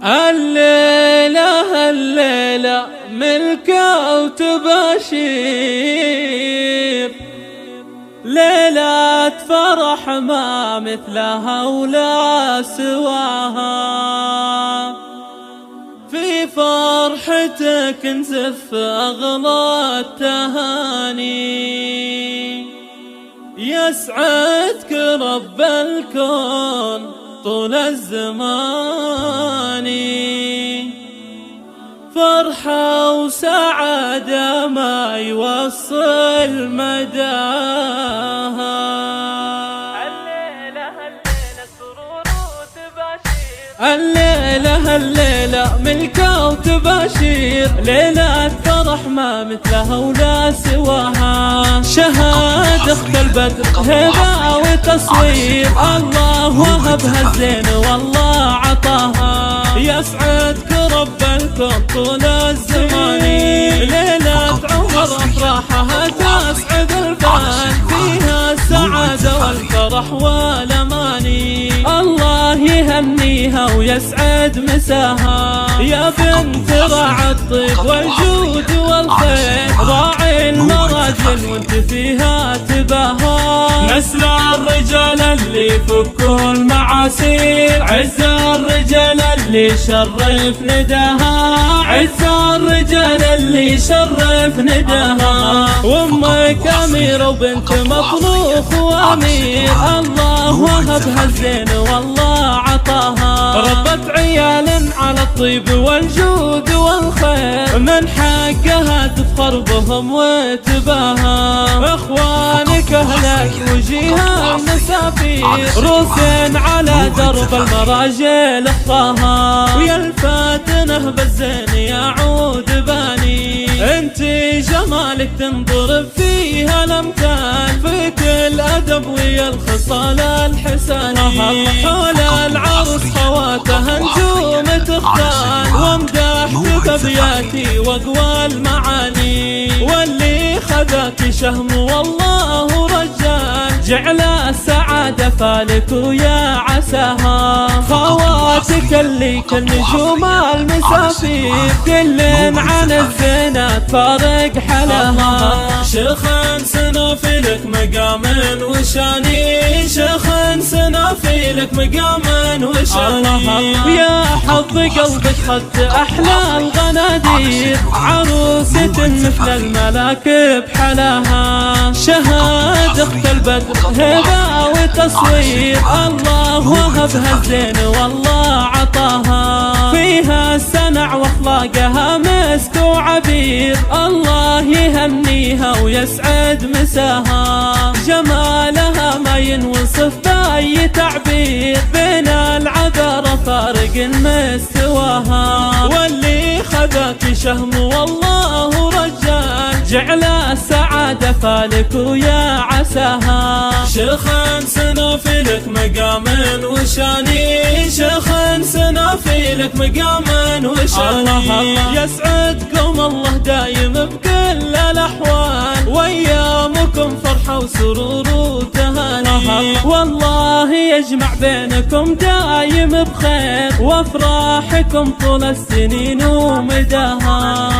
الليلة الليلة ملكة وتباشير، ليلة فرح ما مثلها ولا سواها. في فرحتك نزف أغلى التهاني، يسعدك رب الكون طول الزمان. فرحة وسعادة ما يوصل مداها. الليلة سرور وتباشير، الليلة الليلة ملكة وتباشير، ليلة فرح ما مثلها ولا سواها. شهادة اخت البدر هبة وتصوير، الله وهبها الزين والله عطاها. يسعدك رب الكون طول الزمان، ليلة عمر أفراحها تسعد البال، فيها السعادة والفرح والأماني. الله يهنيها ويسعد مساها، يا بنت راعي الطيب والجود والخير، راعي المراجل وانت فيها تباها. نسل الرجال اللي يفكوا المعاسير، عز الرجال اللي يشرف نداها، عز الرجال اللي يشرف نداها. وامك اميرة وبنت مطروخ وامير، الله وهبها الزين والله عطاها. ربت عيال على الطيب والجود والخير، من حقها تفخر بهم وتباها. اخوانك اهلك وجيها المسافير، روسين على درب المراجل اخطاها. ويا الفاتنه بالزين يعود باني، انتي جمالك تنضرب فيها الامثال، فيك الادب ويا الخصال الحساني. حول العروس خواتها نجوم تختال، ومدحتك ابياتي واقوى المعاني. واللي خذاك شهم والله رجال، جعل السعادة فالك ويا عساها. خواتك اللي كالنجوم المسافير، كل عن الزينات فارق حلاها. شيخ سنافلك مقام وشاني، شيخ سنافلك مقام وشاني. يا حظ قلبك خدت احلى الغنادير، عروسة مثل الملاك بحلاها. شهادة اخت البدر هبة وتصوير، الله وهبها الزين والله عطاها. فيها السنع واخلاقها مسك وعبير، الله يهنيها ويسعد مساها. جمالها ما ينوصف باي تعبير، بين العذارى فارق مستواها. واللي خذاك شهم والله رجال، جعل السعادة فالك ويا عساها. شيخ سنافلك مقام وشاني، شيخ سنافلك مقام وشاني. يسعدكم الله دايم بكل الأحوال، وأيامكم فرحة وسرور وتهاني. والله يجمع بينكم دايم بخير، وأفراحكم طول السنين ومداها.